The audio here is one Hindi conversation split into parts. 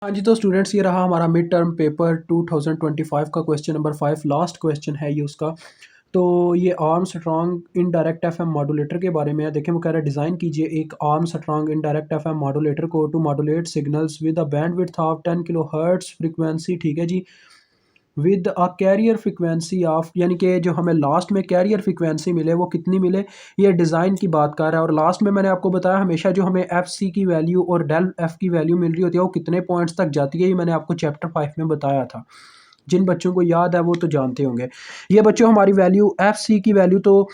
हाँ जी, तो स्टूडेंट्स ये रहा हमारा मिड टर्म पेपर 2025 का क्वेश्चन नंबर 5 लास्ट क्वेश्चन है ये उसका। तो ये arm strong indirect FM modulator के बारे में है। देखें वो कह रहा है डिज़ाइन कीजिए एक Armstrong indirect FM modulator को to modulate signals with a bandwidth of 10 kilohertz frequency. ठीक है जी, with a carrier frequency of, यानी कि जो हमें लास्ट में कैरियर फ्रिक्वेंसी मिले वो कितनी मिले, ये डिज़ाइन की बात कर रहा है। और लास्ट में मैंने आपको बताया हमेशा जो हमें एफ सी की वैल्यू और डेल एफ की वैल्यू मिल रही होती है वो कितने पॉइंट्स तक जाती है, ये मैंने आपको चैप्टर 5 में बताया था। जिन बच्चों को याद है वो तो जानते होंगे। ये बच्चों हमारी वैल्यू एफ सी की वैल्यू तो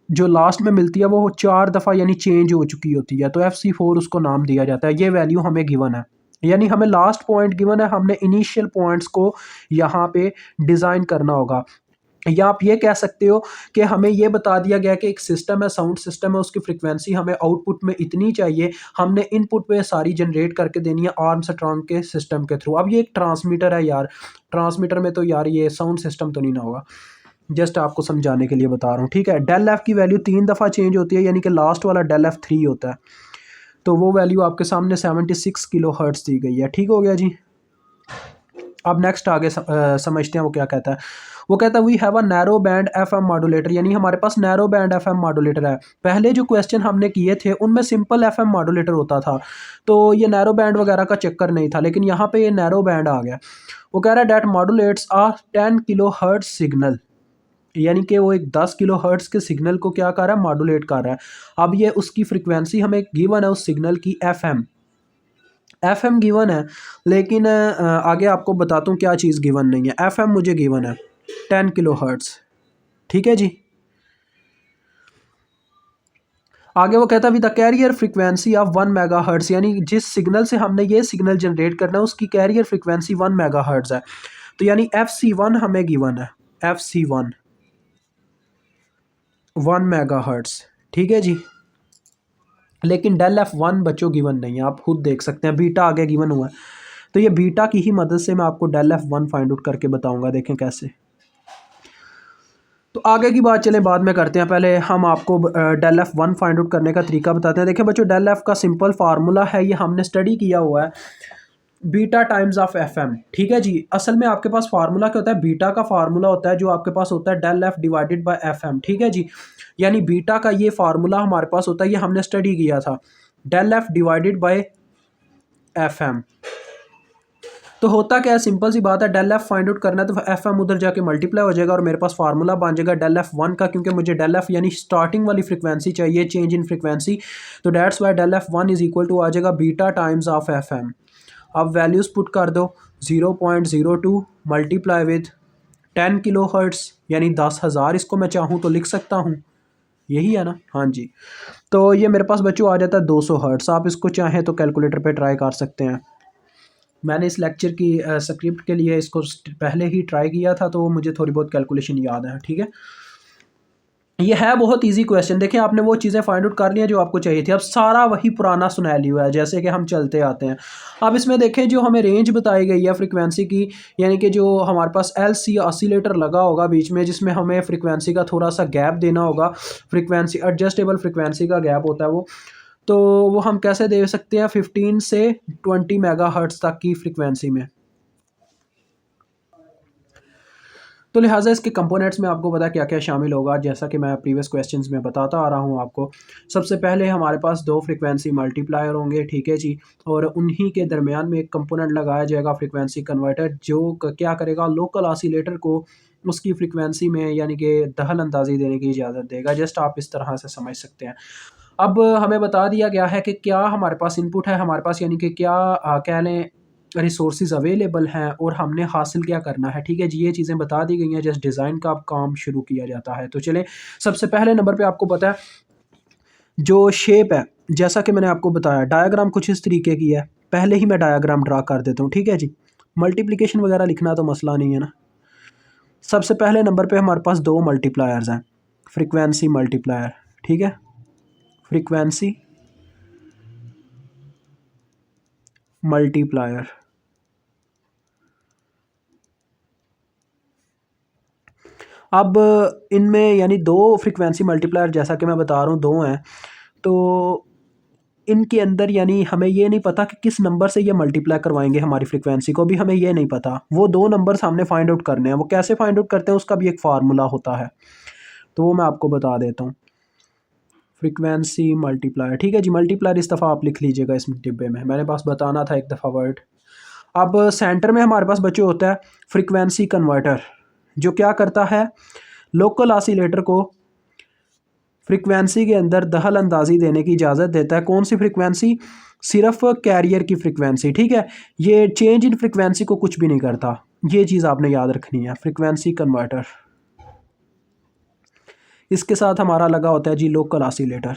जो लास्ट में मिलती है वो 4 दफ़ा यानी चेंज हो चुकी होती है, तो एफ सी फोर उसको नाम दिया जाता है। ये वैल्यू हमें गिवन है, यानी हमें लास्ट पॉइंट गिवन है, हमने इनिशियल पॉइंट्स को यहाँ पे डिज़ाइन करना होगा। या आप ये कह सकते हो कि हमें ये बता दिया गया कि एक सिस्टम है, साउंड सिस्टम है, उसकी फ्रिक्वेंसी हमें आउटपुट में इतनी चाहिए, हमने इनपुट पे सारी जनरेट करके देनी है आर्म स्ट्रॉन्ग के सिस्टम के थ्रू। अब ये एक ट्रांसमीटर है यार, ट्रांसमीटर में तो यार ये साउंड सिस्टम तो नहीं ना होगा, जस्ट आपको समझाने के लिए बता रहा हूँ। ठीक है, डेल एफ की वैल्यू 3 दफ़ा चेंज होती है, यानी कि लास्ट वाला डेल एफ 3 होता है, तो वो वैल्यू आपके सामने 76 किलो हर्ट्स दी गई है। ठीक हो गया जी। अब नेक्स्ट आगे समझते हैं वो क्या कहता है। वो कहता है we have a narrow band FM modulator, यानी हमारे पास नैरो बैंड एफएम मॉड्यूलेटर है। पहले जो क्वेश्चन हमने किए थे उनमें सिंपल एफएम मॉड्यूलेटर होता था, तो ये नैरो बैंड वगैरह का चक्कर नहीं था, लेकिन यहाँ पे ये नैरो बैंड आ गया। वो कह रहा है that modulates a 10 kilohertz signal, यानी कि वो एक 10 किलो हर्ट्ज के सिग्नल को क्या कर रहा है, मॉड्यूलेट कर रहा है। अब ये उसकी फ्रिक्वेंसी हमें गिवन है उस सिग्नल की एफएम, एफएम गिवन है, लेकिन आगे आपको बताता हूँ क्या चीज़ गिवन नहीं है। एफएम मुझे गिवन है 10 किलो हर्ट्ज। ठीक है जी। आगे वो कहता है with the carrier frequency of 1 megahertz, यानी जिस सिग्नल से हमने ये सिग्नल जनरेट करना है उसकी कैरियर फ्रिक्वेंसी 1 मेगा हर्ट्ज है, तो यानी FC1 हमें गिवन है, FC1 1 मेगा हर्ट्ज। ठीक है जी, लेकिन डेल एफ वन बच्चों गिवन नहीं है, आप खुद देख सकते हैं, बीटा आगे गिवन हुआ है, तो ये बीटा की ही मदद से मैं आपको del F one find out करके बताऊंगा, देखें कैसे। तो आगे की बात चलें बाद में करते हैं, पहले हम आपको del F one find out करने का तरीका बताते हैं। देखिए बच्चों, डेल एफ का सिंपल फार्मूला है, ये हमने स्टडी किया हुआ है, beta times of F M. ठीक है जी, असल में आपके पास फार्मूला क्या होता है, बीटा का फार्मूला होता है जो आपके पास होता है del F divided by F M. ठीक है जी, यानी बीटा का ये फार्मूला हमारे पास होता है, ये हमने स्टडी किया था, del F divided by F M. तो होता क्या है, सिंपल सी बात है, डेल एफ फाइंड आउट करना है तो एफ एम उधर जाके मल्टीप्लाई हो जाएगा और मेरे पास फार्मूला बन जाएगा डेल एफ वन का, क्योंकि मुझे डेल एफ यानी स्टार्टिंग वाली फ्रिक्वेंसी चाहिए, चेंज इन फ्रिक्वेंसी, तो that's why del F one is equal to आ जाएगा beta times of F M. अब वैल्यूज़ पुट कर दो, 0.02 मल्टीप्लाई विद 10 किलो हर्ट्स, यानी 10,000, इसको मैं चाहूँ तो लिख सकता हूँ, यही है ना, हाँ जी। तो ये मेरे पास बच्चों आ जाता है 200 हर्ट्स, आप इसको चाहें तो कैलकुलेटर पे ट्राई कर सकते हैं। मैंने इस लेक्चर की स्क्रिप्ट के लिए इसको पहले ही ट्राई किया था, तो मुझे थोड़ी बहुत कैलकुलेशन याद है। ठीक है, ये है बहुत इजी क्वेश्चन। देखें आपने वो चीज़ें फाइंड आउट कर ली हैं जो आपको चाहिए थी, अब सारा वही पुराना सुनैलियो है जैसे कि हम चलते आते हैं। अब इसमें देखें जो हमें रेंज बताई गई है फ्रिक्वेंसी की, यानी कि जो हमारे पास LC ऑसिलेटर लगा होगा बीच में, जिसमें हमें फ्रिक्वेंसी का थोड़ा सा गैप देना होगा, फ्रिक्वेंसी एडजस्टेबल फ्रिक्वेंसी का गैप होता है वो, तो वो हम कैसे दे सकते हैं, 15 से 20 मेगा हर्ट्ज तक की फ्रिक्वेंसी में। तो लिहाजा इसके कंपोनेंट्स में आपको पता क्या क्या शामिल होगा, जैसा कि मैं प्रीवियस क्वेश्चंस में बताता आ रहा हूँ आपको। सबसे पहले हमारे पास 2 फ्रिक्वेंसी मल्टीप्लायर होंगे, ठीक है जी, और उन्हीं के दरमियान में एक कंपोनेंट लगाया जाएगा फ्रिक्वेंसी कन्वर्टर, जो क्या करेगा, लोकल ऑसिलेटर को उसकी फ्रिक्वेंसी में यानी कि दखल अंदाजी देने की इजाज़त देगा। जस्ट आप इस तरह से समझ सकते हैं। अब हमें बता दिया गया है कि क्या हमारे पास इनपुट है, हमारे पास यानी कि क्या कह लें रिसोर्सेज अवेलेबल हैं और हमने हासिल क्या करना है। ठीक है जी, ये चीज़ें बता दी गई हैं, जस्ट डिज़ाइन का अब काम शुरू किया जाता है। तो चलें, सबसे पहले नंबर पे आपको पता है जो शेप है, जैसा कि मैंने आपको बताया, डायग्राम कुछ इस तरीके की है, पहले ही मैं डायग्राम ड्रा कर देता हूँ। ठीक है जी, मल्टीप्लिकेशन वगैरह लिखना तो मसला नहीं है ना। सबसे पहले नंबर पे हमारे पास 2 मल्टीप्लायर्स हैं, फ्रिक्वेंसी मल्टीप्लायर। ठीक है, फ्रिक्वेंसी मल्टीप्लायर। अब इनमें यानी 2 फ्रिक्वेंसी मल्टीप्लायर, जैसा कि मैं बता रहा हूँ 2 हैं, तो इनके अंदर यानी हमें ये नहीं पता कि किस नंबर से ये मल्टीप्लाई करवाएंगे हमारी फ्रीक्वेंसी को, भी हमें ये नहीं पता। वो दो नंबर्स हमने फाइंड आउट करने हैं, वो कैसे फाइंड आउट करते हैं उसका भी एक फार्मूला होता है, तो वो मैं आपको बता देता हूँ। फ्रीक्वेंसी मल्टीप्लायर, ठीक है जी, मल्टीप्लायर इस दफ़ा आप लिख लीजिएगा इस डिब्बे में, मैंने पास बताना था एक दफ़ा वर्ड। अब सेंटर में हमारे पास बच्चे होता है फ्रीक्वेंसी कन्वर्टर, जो क्या करता है, लोकल ऑसिलेटर को फ्रीक्वेंसी के अंदर दखल अंदाजी देने की इजाज़त देता है। कौन सी फ्रीक्वेंसी? सिर्फ कैरियर की फ्रीक्वेंसी, ठीक है। ये चेंज इन फ्रीक्वेंसी को कुछ भी नहीं करता, ये चीज़ आपने याद रखनी है। फ्रीक्वेंसी कन्वर्टर, इसके साथ हमारा लगा होता है जी लोकल ऑसिलेटर।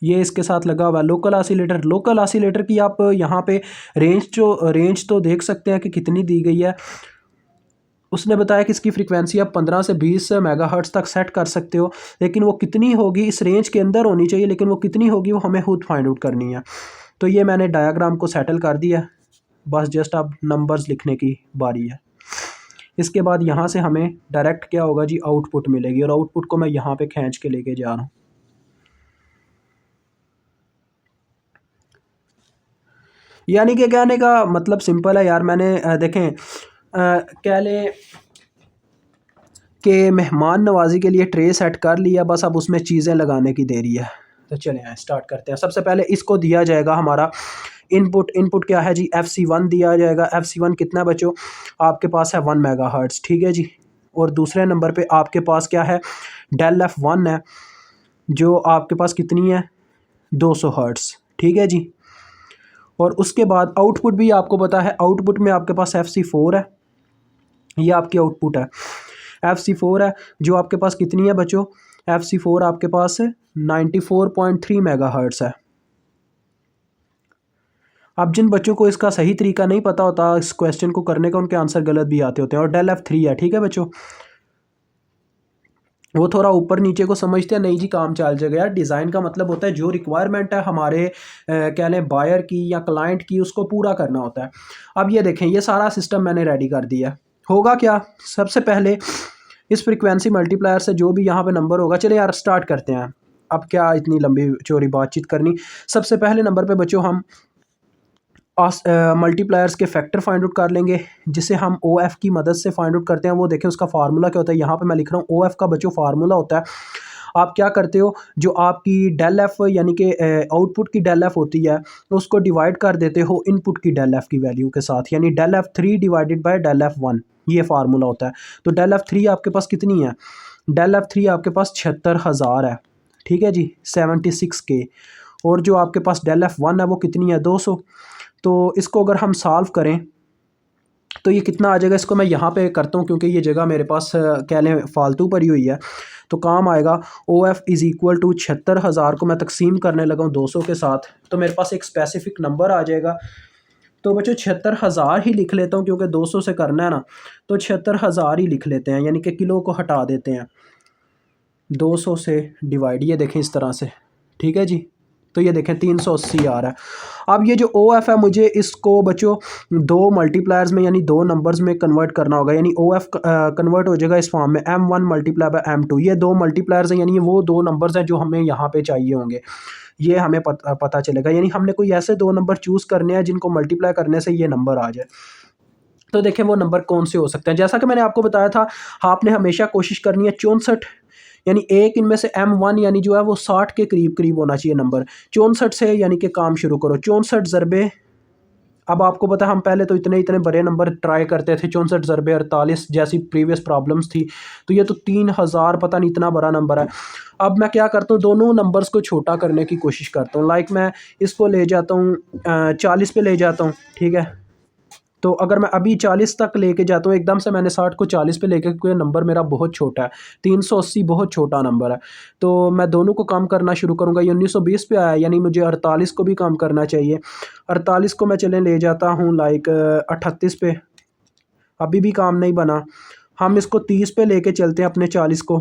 ये इसके साथ लगा हुआ है लोकल ऑसिलेटर। लोकल ऑसिलेटर की आप यहाँ पे रेंज तो देख सकते हैं कि कितनी दी गई है। उसने बताया कि इसकी फ्रीक्वेंसी आप 15 से 20 मेगाहर्ट्ज़ तक सेट कर सकते हो, लेकिन वो कितनी होगी इस रेंज के अंदर होनी चाहिए, लेकिन वो कितनी होगी वो हमें खुद फाइंड आउट करनी है। तो ये मैंने डायग्राम को सेटल कर दिया, बस जस्ट अब नंबर्स लिखने की बारी है। इसके बाद यहाँ से हमें डायरेक्ट क्या होगा जी, आउटपुट मिलेगी, और आउटपुट को मैं यहाँ पे खींच के लेके जा रहा हूँ। यानी कि कहने का मतलब सिंपल है यार, मैंने देखें कह लें कि मेहमान नवाजी के लिए ट्रे सेट कर लिया, बस अब उसमें चीज़ें लगाने की देरी है। तो चलें आए स्टार्ट करते हैं। सबसे पहले इसको दिया जाएगा हमारा इनपुट क्या है जी, FC1 दिया जाएगा। FC1 कितना बच्चों आपके पास है 1 मेगाहर्ट्ज़, ठीक है जी। और दूसरे नंबर पे आपके पास क्या है, डेल F1 है, जो आपके पास कितनी है 200 हर्ट्ज़, ठीक है जी। और उसके बाद आउटपुट भी आपको पता है, आउटपुट में आपके पास FC4 है, ये आपकी आउटपुट है। FC4 है जो आपके पास कितनी है बच्चों, FC4 आपके पास 94.3 मेगाहर्ट्ज़ है। अब जिन बच्चों को इसका सही तरीका नहीं पता होता इस क्वेश्चन को करने का, उनके आंसर गलत भी आते होते हैं। और डेल F3 है, ठीक है बच्चों। वो थोड़ा ऊपर नीचे को समझते हैं, नहीं जी काम चल जाएगा यार। डिज़ाइन का मतलब होता है जो रिक्वायरमेंट है हमारे कह लें बायर की या क्लाइंट की, उसको पूरा करना होता है। अब ये देखें, ये सारा सिस्टम मैंने रेडी कर दिया। होगा क्या, सबसे पहले इस फ्रीक्वेंसी मल्टीप्लायर से जो भी यहाँ पे नंबर होगा, चले यार स्टार्ट करते हैं। अब क्या इतनी लंबी चौड़ी बातचीत करनी। सबसे पहले नंबर पे बच्चों हम मल्टीप्लायर्स के फैक्टर फाइंड आउट कर लेंगे, जिसे हम OF की मदद से फाइंड आउट करते हैं। वो देखें उसका फार्मूला क्या होता है, यहाँ पे मैं लिख रहा हूँ OF का बच्चों फार्मूला होता है। आप क्या करते हो, जो आपकी डेल F यानी कि आउटपुट की डेल F होती है, उसको डिवाइड कर देते हो इनपुट की डेल F की वैल्यू के साथ, यानी del F3 divided by del F1, ये फार्मूला होता है। तो डेल F3 आपके पास कितनी है, डेल F3 आपके पास 76,000 है, ठीक है जी, 76K। और जो आपके पास डेल F1 है वो कितनी है, 200। तो इसको अगर हम सॉल्व करें तो ये कितना आ जाएगा, इसको मैं यहाँ पे करता हूँ क्योंकि ये जगह मेरे पास कह लें फालतू पड़ी हुई है, तो काम आएगा। OF इज़ इक्वल टू 76,000 को मैं तकसीम करने लगा हूँ 200 के साथ, तो मेरे पास एक स्पेसिफिक नंबर आ जाएगा। तो बच्चों 76,000 ही लिख लेता हूँ क्योंकि 200 से करना है ना, तो 76,000 ही लिख लेते हैं, यानी कि किलो को हटा देते हैं 200 से डिवाइड, ये देखें इस तरह से, ठीक है जी। तो ये देखें 380 आ रहा है। अब ये जो OF है मुझे इसको बच्चों दो मल्टीप्लायर्स में यानी दो नंबर्स में कन्वर्ट करना होगा, यानी OF कन्वर्ट हो जाएगा इस फॉर्म में M1 मल्टीप्लाई बाय M2। ये दो मल्टीप्लायर्स हैं, यानी वो दो नंबर्स हैं जो हमें यहाँ पे चाहिए होंगे, ये हमें पता चलेगा। यानी हमने कोई ऐसे दो नंबर चूज़ करने हैं जिनको मल्टीप्लाई करने से ये नंबर आ जाए। तो देखें वो नंबर कौन से हो सकते हैं। जैसा कि मैंने आपको बताया था, आपने हमेशा कोशिश करनी है 64, यानी एक इनमें से M1 यानी जो है वो 60 के करीब करीब होना चाहिए नंबर। 64 से यानी कि काम शुरू करो, 64 ज़रबे, अब आपको पता है हम पहले तो इतने इतने बड़े नंबर ट्राई करते थे, 64 ज़रबे 48 जैसी प्रीवियस प्रॉब्लम्स थी, तो ये तो 3000 पता नहीं इतना बड़ा नंबर है। अब मैं क्या करता हूँ, दोनों नंबर्स को छोटा करने की कोशिश करता हूँ। लाइक मैं इसको ले जाता हूँ 40 पे ले जाता हूँ, ठीक है। तो अगर मैं अभी 40 तक लेके जाता हूँ, एकदम से मैंने 60 को 40 पे लेके, क्योंकि नंबर मेरा बहुत छोटा है, 380 बहुत छोटा नंबर है। तो मैं दोनों को कम करना शुरू करूँगा। ये 1920 पे आया, यानी मुझे 48 को भी कम करना चाहिए। 48 को मैं चलें ले जाता हूँ लाइक 38 पे, अभी भी काम नहीं बना। हम इसको 30 पे लेके चलते हैं अपने 40 को,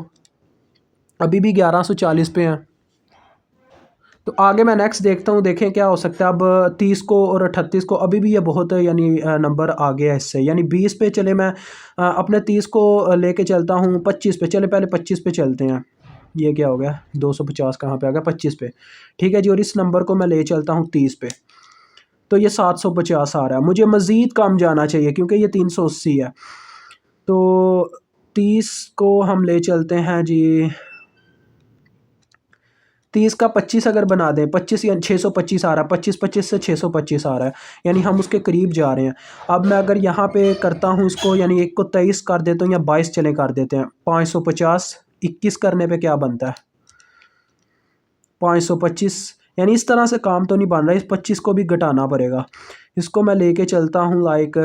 अभी भी 1140 पे हैं। तो आगे मैं नेक्स्ट देखता हूँ, देखें क्या हो सकता है। अब 30 को और 38 को, अभी भी ये बहुत यानी नंबर आ गया इससे, यानी 20 पे चले, मैं अपने 30 को लेके चलता हूँ 25 पे, चले पहले 25 पे चलते हैं। ये क्या हो गया, 250 कहाँ पे आ गया, 25 पे, ठीक है जी। और इस नंबर को मैं ले चलता हूँ 30 पे, तो ये 750 आ रहा है। मुझे मज़ीद कम जाना चाहिए क्योंकि ये 380 है। तो 30 को हम ले चलते हैं जी, 30 का 25 अगर बना दें, 25 या 625 आ रहा है, 25 से 625 आ रहा है, यानी हम उसके करीब जा रहे हैं। अब मैं अगर यहाँ पे करता हूँ इसको, यानी एक को 23 कर देता हूँ या 22 चले कर देते हैं, 550 21 करने पे क्या बनता है, 525। यानी इस तरह से काम तो नहीं बन रहा, इस 25 को भी घटाना पड़ेगा। इसको मैं लेके चलता हूँ लाइक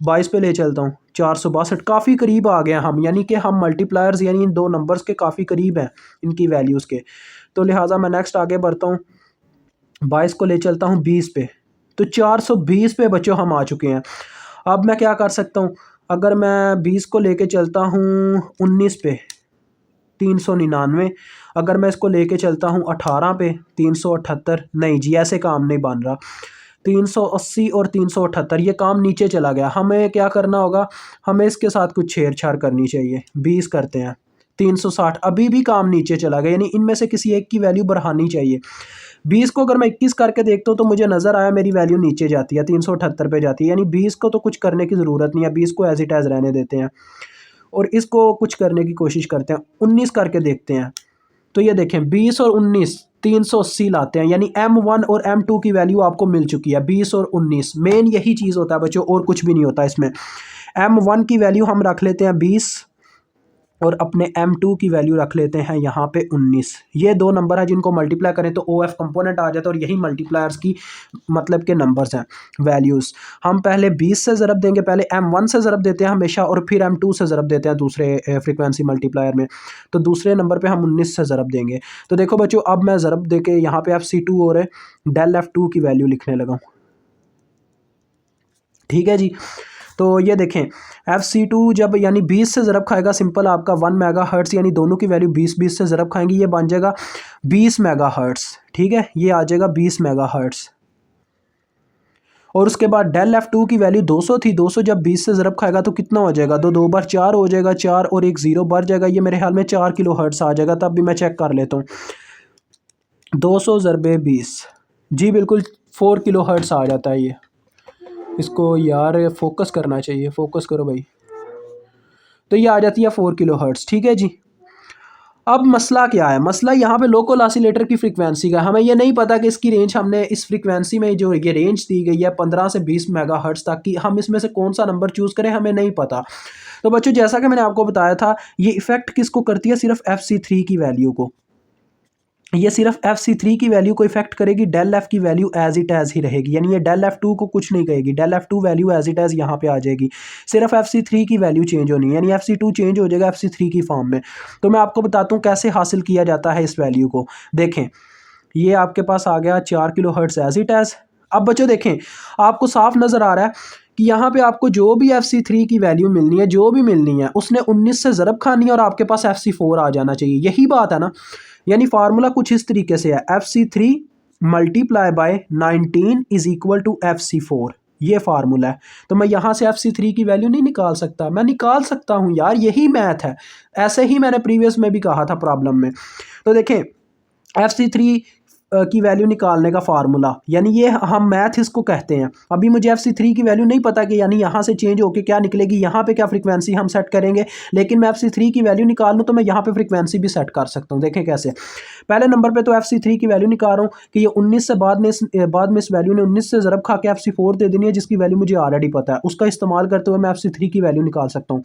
22 पे ले चलता हूँ, 462, काफ़ी करीब आ गए हम, यानी कि हम मल्टीप्लायर्स यानी इन दो नंबर्स के काफ़ी करीब हैं इनकी वैल्यूज़ के। तो लिहाजा मैं नेक्स्ट आगे बढ़ता हूँ, 22 को ले चलता हूँ 20 पे, तो 420 पे बच्चों हम आ चुके हैं। अब मैं क्या कर सकता हूँ, अगर मैं 20 को लेके चलता हूँ 19 पे, 399। अगर मैं इसको लेके चलता हूँ 18 पे, 378। नहीं जी, ऐसे काम नहीं बन रहा। 380 और 378, ये काम नीचे चला गया। हमें क्या करना होगा, हमें इसके साथ कुछ छेड़छाड़ करनी चाहिए। 20 करते हैं, 360, अभी भी काम नीचे चला गया, यानी इनमें से किसी एक की वैल्यू बढ़ानी चाहिए। 20 को अगर मैं 21 करके देखता हूँ तो मुझे नज़र आया मेरी वैल्यू नीचे जाती है, 378 पे जाती है, यानी 20 को तो कुछ करने की ज़रूरत नहीं है, 20 को एज इट एज़ रहने देते हैं और इसको कुछ करने की कोशिश करते हैं। 19 करके देखते हैं, तो ये देखें 20 और 19 380 लाते हैं, यानी M1 और M2 की वैल्यू आपको मिल चुकी है, 20 और 19। मेन यही चीज़ होता है बच्चों, और कुछ भी नहीं होता इसमें। M1 की वैल्यू हम रख लेते हैं 20 और अपने M2 की वैल्यू रख लेते हैं यहाँ पे 19। ये दो नंबर है जिनको मल्टीप्लाई करें तो OF कंपोनेंट आ जाता है, और यही मल्टीप्लायर्स की मतलब के नंबर्स हैं, वैल्यूज़। हम पहले 20 से ज़रब देंगे, पहले M1 से ज़रब देते हैं हमेशा, और फिर M2 से ज़रब देते हैं दूसरे फ्रीक्वेंसी मल्टीप्लायर में। तो दूसरे नंबर पर हम 19 से ज़रब देंगे। तो देखो बच्चों, अब मैं ज़रब दे के यहाँ पर FC2 और डेल F2 की वैल्यू लिखने लगा हूँ, ठीक है जी। तो ये देखें FC2 जब यानी 20 से ज़रब खाएगा, सिंपल आपका 1 मेगाहर्ट्ज़, यानी दोनों की वैल्यू 20 से ज़रब खाएंगी, ये बन जाएगा 20 मेगाहर्ट्ज़, ठीक है, ये आ जाएगा 20 मेगाहर्ट्ज़। और उसके बाद डेल F2 की वैल्यू 200 थी, 200 जब 20 से ज़रब खाएगा तो कितना हो जाएगा, दो दो बार 4 हो जाएगा, 4 और एक 0 बढ़ जाएगा, ये मेरे ख्याल में 4 किलो हर्ट्ज़ आ जाएगा। तब भी मैं चेक कर लेता हूँ, 200 ज़रबे 20, जी बिल्कुल 4 किलो हर्ट्ज़ आ जाता है ये। इसको यार फोकस करना चाहिए, फोकस करो भाई। तो ये आ जाती है 4 किलो हर्ट्ज़, ठीक है जी। अब मसला क्या है, मसला यहाँ पे लोकल ऑसिलेटर की फ्रीक्वेंसी का। हमें ये नहीं पता कि इसकी रेंज, हमने इस फ्रीक्वेंसी में जो ये रेंज दी गई है 15 से 20 मेगाहर्ट्ज़ तक की, हम इसमें से कौन सा नंबर चूज़ करें हमें नहीं पता। तो बच्चों जैसा कि मैंने आपको बताया था, ये इफेक्ट किसको करती है, सिर्फ FC3 की वैल्यू को। ये सिर्फ FC3 की वैल्यू को इफेक्ट करेगी, डेल F की वैल्यू एज इट एज ही रहेगी, यानी ये डेल F2 को कुछ नहीं कहेगी, del F2 value as it as यहाँ पे आ जाएगी, सिर्फ FC3 की वैल्यू चेंज होनी है, यानी FC2 चेंज हो जाएगा FC3 की फॉर्म में। तो मैं आपको बताता हूँ कैसे हासिल किया जाता है इस वैल्यू को। देखें ये आपके पास आ गया 4 kilohertz as it as. अब बच्चों देखें, आपको साफ नज़र आ रहा है कि यहाँ पे आपको जो भी FC3 की वैल्यू मिलनी है, जो भी मिलनी है, उसने 19 से ज़रब खानी है और आपके पास FC4 आ जाना चाहिए, यही बात है ना। यानी फार्मूला कुछ इस तरीके से है, FC3 multiply by 19 is equal to FC4, ये फार्मूला है। तो मैं यहाँ से FC3 की वैल्यू नहीं निकाल सकता, मैं निकाल सकता हूँ यार, यही मैथ है। ऐसे ही मैंने प्रीवियस में भी कहा था प्रॉब्लम में। तो देखें FC3 की वैल्यू निकालने का फार्मूला, यानी ये हम मैथ इसको कहते हैं। अभी मुझे FC3 की वैल्यू नहीं पता कि यानी यहाँ से चेंज होके क्या निकलेगी, यहाँ पे क्या फ्रीक्वेंसी हम सेट करेंगे, लेकिन मैं FC3 की वैल्यू निकाल लूँ तो मैं यहाँ पे फ्रीक्वेंसी भी सेट कर सकता हूँ। देखें कैसे, पहले नंबर पे तो FC3 की वैल्यू निकाल रहा हूँ कि ये 19 से बाद में इस वैल्यू ने 19 से ज़रब खा के FC4 दे देनी है, जिसकी वैल्यू मुझे ऑलरेडी पता है, उसका इस्तेमाल करते हुए मैं FC3 की वैल्यू निकाल सकता हूँ।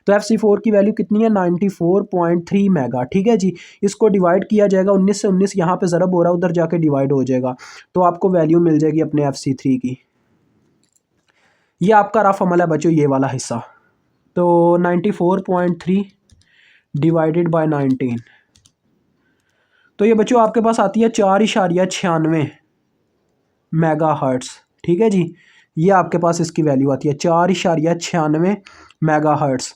तो FC4 की वैल्यू कितनी है, 94.3 मेगा, ठीक है जी। इसको डिवाइड किया जाएगा, 19 से 19 यहाँ पे ज़रब हो रहा है, उधर जाके डिवाइड हो जाएगा, तो आपको वैल्यू मिल जाएगी अपने FC3 की। ये आपका रफ अमल है बच्चों, ये वाला हिस्सा। तो 94.3 डिवाइडेड बाय 19, तो ये बच्चों आपके पास आती है 4.96 मेगा हर्ट्ज़, ठीक है जी। ये आपके पास इसकी वैल्यू आती है 4.96 मेगा हर्ट्ज़।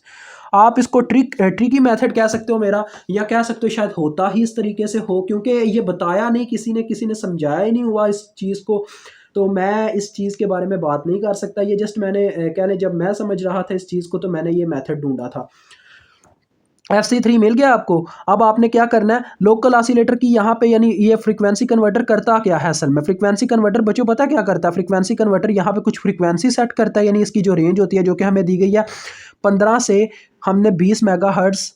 आप इसको ट्रिकी मेथड कह सकते हो मेरा, या कह सकते हो शायद होता ही इस तरीके से हो, क्योंकि ये बताया नहीं किसी ने समझाया ही नहीं हुआ इस चीज़ को। तो मैं इस चीज़ के बारे में बात नहीं कर सकता। ये जस्ट मैंने कह लें जब मैं समझ रहा था इस चीज़ को तो मैंने ये मेथड ढूंढा था। FC3 मिल गया आपको। अब आपने क्या करना है, लोकल ऑसिलेटर की यहाँ पे यानी ये फ्रीक्वेंसी कन्वर्टर करता क्या है असल में। फ्रीक्वेंसी कन्वर्टर बच्चों पता क्या करता है, फ्रीक्वेंसी कन्वर्टर यहाँ पे कुछ फ्रीक्वेंसी सेट करता है, यानी इसकी जो रेंज होती है जो कि हमें दी गई है 15 से हमने 20 मेगाहर्ट्ज़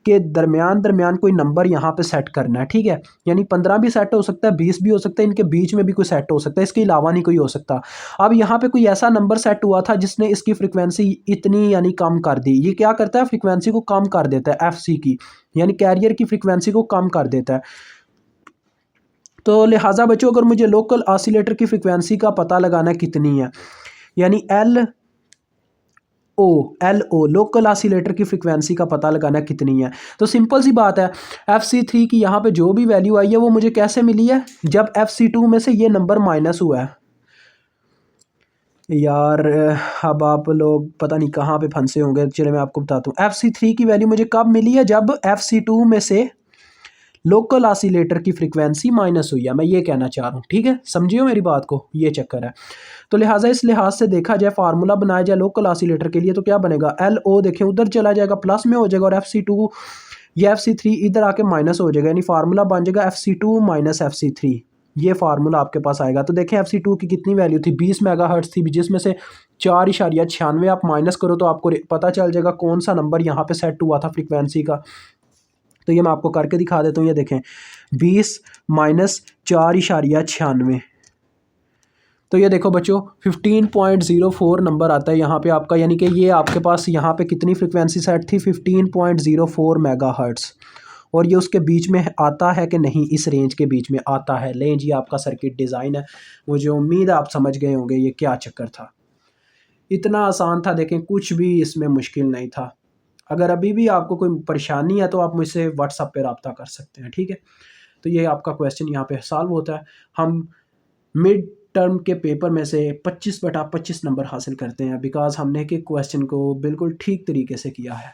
के दरमियान कोई नंबर यहाँ पे सेट करना है, ठीक है। यानी 15 भी सेट हो सकता है, 20 भी हो सकता है, इनके बीच में भी कोई सेट हो सकता है, इसके अलावा नहीं कोई हो सकता। अब यहाँ पे कोई ऐसा नंबर सेट हुआ था जिसने इसकी फ्रीक्वेंसी इतनी यानी कम कर दी। ये क्या करता है, फ्रीक्वेंसी को कम कर देता है, FC की यानी कैरियर की फ्रीक्वेंसी को कम कर देता है। तो लिहाजा बच्चों अगर मुझे लोकल ऑसिलेटर की फ्रीक्वेंसी का पता लगाना है कितनी है, यानी LO लोकल ऑसिलेटर की फ्रीक्वेंसी का पता लगाना कितनी है, तो सिंपल सी बात है, FC3 की यहाँ पे जो भी वैल्यू आई है वो मुझे कैसे मिली है, जब FC2 में से ये नंबर माइनस हुआ है। यार अब आप लोग पता नहीं कहाँ पे फंसे होंगे, चलिए मैं आपको बताता हूँ। FC3 की वैल्यू मुझे कब मिली है, जब FC2 में से लोकल ऑसिलेटर की फ्रीक्वेंसी माइनस हुई है, मैं ये कहना चाह रहा हूँ, ठीक है, समझिए मेरी बात को, ये चक्कर है। तो लिहाजा इस लिहाज से देखा जाए, फार्मूला बनाया जाए लोकल ऑसिलेटर के लिए तो क्या बनेगा, LO देखें उधर चला जाएगा प्लस में हो जाएगा, और FC2 या FC3 इधर आके माइनस हो जाएगा, यानी फार्मूला बन जाएगा FC2 माइनस FC3। ये फार्मूला आपके पास आएगा। तो देखें FC2 की कितनी वैल्यू थी, 20 मेगाहर्ट्ज़ थी, जिसमें से 4.96 आप माइनस करो तो आपको पता चल जाएगा कौन सा नंबर यहाँ पे सेट हुआ था फ्रीक्वेंसी का। तो ये मैं आपको करके दिखा देता हूँ, ये देखें 20 माइनस 4.96, तो ये देखो बच्चों 15.04 नंबर आता है यहाँ पे आपका, यानी कि ये आपके पास यहाँ पे कितनी फ्रीक्वेंसी सेट थी, 15.04 मेगाहर्ट्ज़, और ये उसके बीच में आता है कि नहीं, इस रेंज के बीच में आता है। लें जी आपका सर्किट डिज़ाइन है, मुझे उम्मीद है आप समझ गए होंगे ये क्या चक्कर था। इतना आसान था, देखें कुछ भी इसमें मुश्किल नहीं था। अगर अभी भी आपको कोई परेशानी है तो आप मुझसे व्हाट्सएप पे रब्ता कर सकते हैं, ठीक है। तो ये आपका क्वेश्चन यहाँ पे सॉल्व होता है। हम मिड टर्म के पेपर में से 25/25 नंबर हासिल करते हैं, बिकॉज हमने के क्वेश्चन को बिल्कुल ठीक तरीके से किया है।